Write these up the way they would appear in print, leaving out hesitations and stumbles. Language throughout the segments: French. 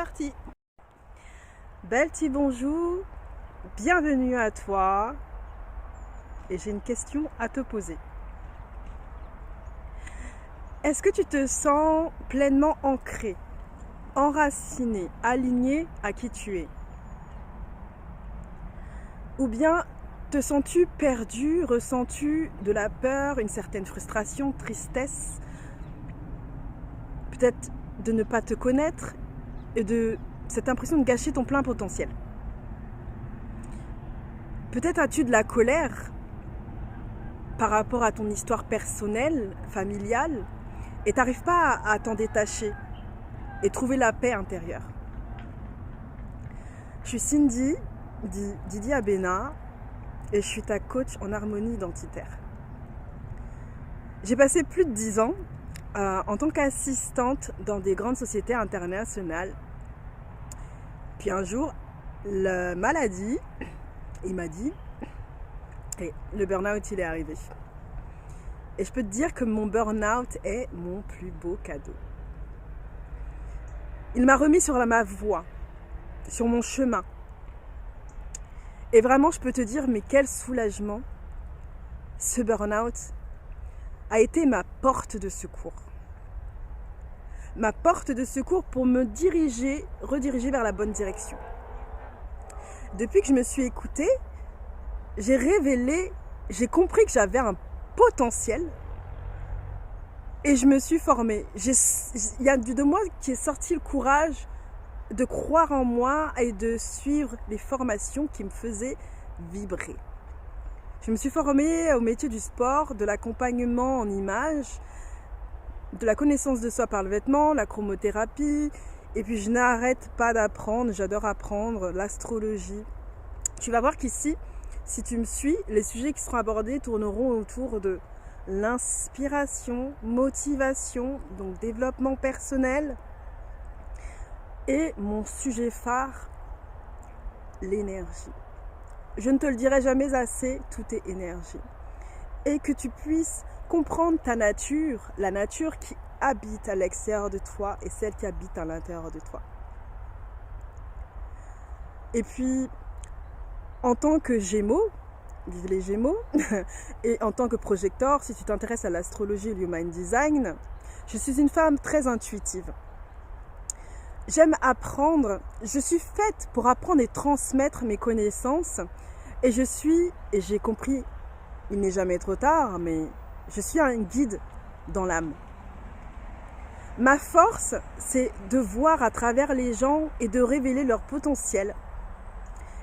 parti. Belle petit bonjour, bienvenue à toi. Et j'ai une question à te poser. Est-ce que tu te sens pleinement ancré, enraciné, aligné à qui tu es? Ou bien te sens-tu perdu, ressens-tu de la peur, une certaine frustration, tristesse, peut-être de ne pas te connaître et de cette impression de gâcher ton plein potentiel? Peut-être as-tu de la colère par rapport à ton histoire personnelle, familiale, et tu n'arrives pas à t'en détacher et trouver la paix intérieure. Je suis Cindy, Didi Abena, et je suis ta coach en harmonie identitaire. J'ai passé plus de 10 ans en tant qu'assistante dans des grandes sociétés internationales. Puis un jour, la maladie, il m'a dit, et le burn-out il est arrivé. Et je peux te dire que mon burn-out est mon plus beau cadeau. Il m'a remis sur ma voie, sur mon chemin. Et vraiment, je peux te dire, mais quel soulagement. Ce burn-out a été ma porte de secours. Ma porte de secours pour me rediriger vers la bonne direction. Depuis que je me suis écoutée, j'ai compris que j'avais un potentiel et je me suis formée. Il y a de moi qui est sorti le courage de croire en moi et de suivre les formations qui me faisaient vibrer. Je me suis formée au métier du sport, de l'accompagnement en images, de la connaissance de soi par le vêtement, la chromothérapie, et puis je n'arrête pas d'apprendre, j'adore apprendre l'astrologie. Tu vas voir qu'ici, si tu me suis, les sujets qui seront abordés tourneront autour de l'inspiration, motivation, donc développement personnel, et mon sujet phare, l'énergie. Je ne te le dirai jamais assez, tout est énergie. Et que tu puisses comprendre ta nature, la nature qui habite à l'extérieur de toi et celle qui habite à l'intérieur de toi. Et puis, en tant que Gémeaux, vive les Gémeaux, et en tant que projecteur, si tu t'intéresses à l'astrologie et le human design, je suis une femme très intuitive. J'aime apprendre, je suis faite pour apprendre et transmettre mes connaissances, et j'ai compris, il n'est jamais trop tard, mais je suis un guide dans l'âme. Ma force, c'est de voir à travers les gens et de révéler leur potentiel,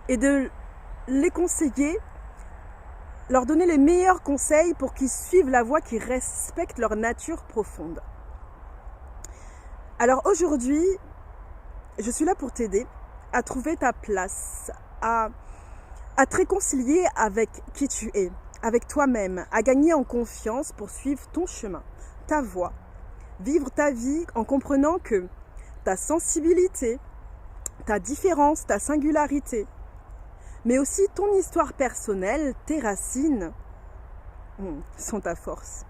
et de les conseiller, leur donner les meilleurs conseils pour qu'ils suivent la voie qui respecte leur nature profonde. Alors aujourd'hui, je suis là pour t'aider à trouver ta place, à te réconcilier avec qui tu es, avec toi-même, à gagner en confiance pour suivre ton chemin, ta voie, vivre ta vie en comprenant que ta sensibilité, ta différence, ta singularité, mais aussi ton histoire personnelle, tes racines, sont ta force.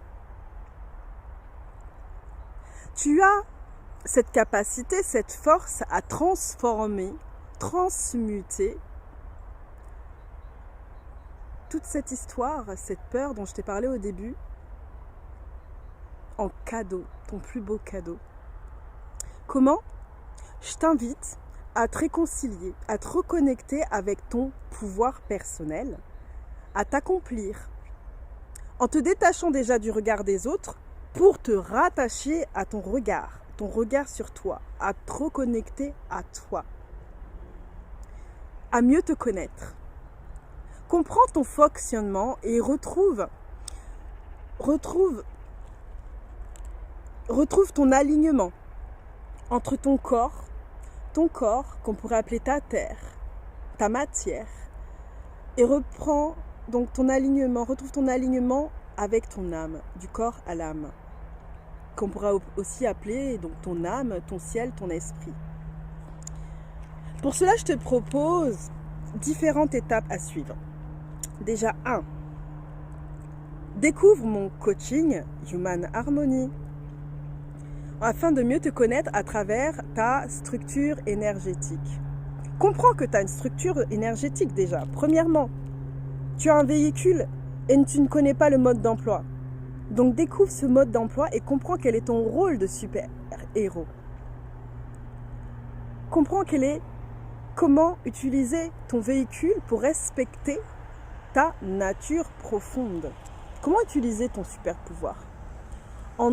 Tu as cette capacité, cette force à transformer, transmuter toute cette histoire, cette peur dont je t'ai parlé au début, en cadeau, ton plus beau cadeau. Comment? Je t'invite à te réconcilier, à te reconnecter avec ton pouvoir personnel, à t'accomplir, en te détachant déjà du regard des autres pour te rattacher à ton regard sur toi, à te reconnecter à toi, à mieux te connaître. Comprends ton fonctionnement et retrouve ton alignement entre ton corps qu'on pourrait appeler ta terre, ta matière, et retrouve ton alignement avec ton âme, du corps à l'âme, qu'on pourrait aussi appeler donc ton âme, ton ciel, ton esprit. Pour cela, je te propose différentes étapes à suivre. Déjà 1, découvre mon coaching Human Harmony. afin de mieux te connaître à travers ta structure énergétique. Comprends que tu as une structure énergétique déjà. Premièrement, tu as un véhicule et tu ne connais pas le mode d'emploi. Donc découvre ce mode d'emploi et comprends quel est ton rôle de super-héros. Comprends comment utiliser ton véhicule pour respecter ta nature profonde. Comment utiliser ton super pouvoir? En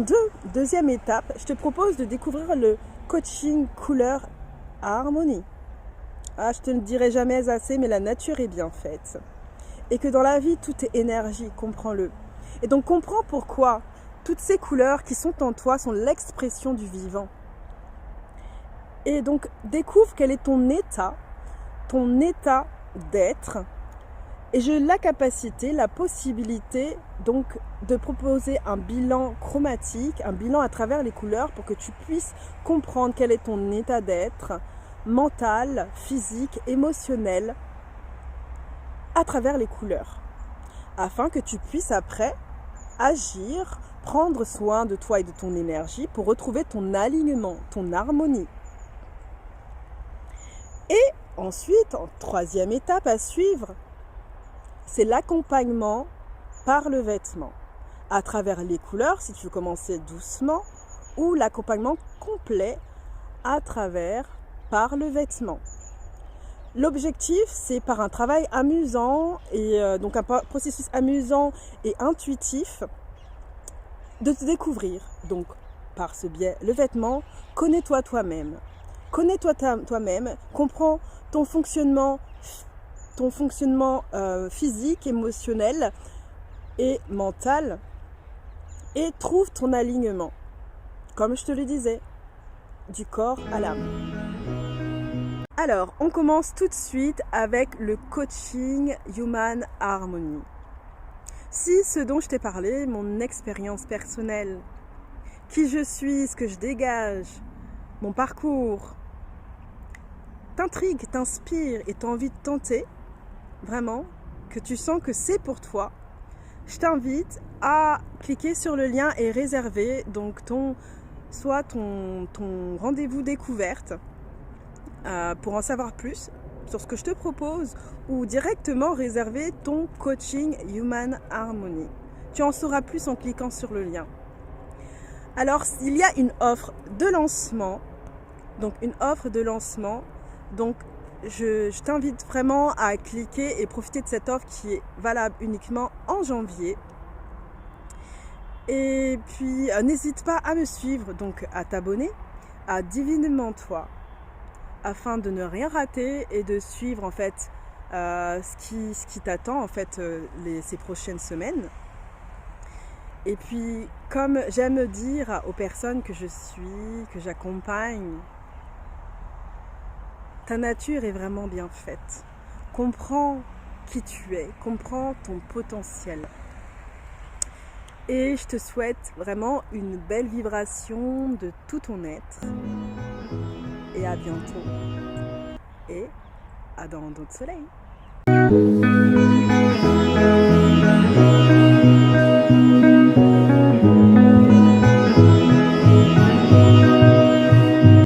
deuxième étape, je te propose de découvrir le coaching couleur à harmonie. Je te le dirai jamais assez, mais la nature est bien faite. Et que dans la vie, tout est énergie, comprends-le. Et donc comprends pourquoi toutes ces couleurs qui sont en toi sont l'expression du vivant. Et donc découvre quel est ton état d'être. Et j'ai la capacité, la possibilité donc de proposer un bilan chromatique, un bilan à travers les couleurs pour que tu puisses comprendre quel est ton état d'être mental, physique, émotionnel à travers les couleurs. Afin que tu puisses après agir, prendre soin de toi et de ton énergie pour retrouver ton alignement, ton harmonie. Et ensuite, en troisième étape à suivre, c'est l'accompagnement par le vêtement, à travers les couleurs, si tu veux commencer doucement, ou l'accompagnement complet par le vêtement. L'objectif, c'est par un travail amusant, et donc un processus amusant et intuitif, de te découvrir. Donc, par ce biais, le vêtement, connais-toi toi-même. Connais-toi toi-même, comprends ton fonctionnement physique, émotionnel et mental, et trouve ton alignement. Comme je te le disais, du corps à l'âme. Alors, on commence tout de suite avec le coaching Human Harmony. Si ce dont je t'ai parlé, mon expérience personnelle, qui je suis, ce que je dégage, mon parcours, t'intrigue, t'inspire et t'as envie de tenter, vraiment, que tu sens que c'est pour toi, je t'invite à cliquer sur le lien et réserver donc ton rendez-vous découverte pour en savoir plus sur ce que je te propose ou directement réserver ton coaching Human Harmony. Tu en sauras plus en cliquant sur le lien. Alors, il y a une offre de lancement. Donc, je t'invite vraiment à cliquer et profiter de cette offre qui est valable uniquement en janvier. Et puis, n'hésite pas à me suivre, donc à t'abonner à Divinement Toi, afin de ne rien rater et de suivre en fait ce qui t'attend en fait ces prochaines semaines. Et puis, comme j'aime dire aux personnes que je suis, que j'accompagne, ta nature est vraiment bien faite. Comprends qui tu es, comprends ton potentiel. Et je te souhaite vraiment une belle vibration de tout ton être. Et à bientôt. Et à dans d'autres soleils.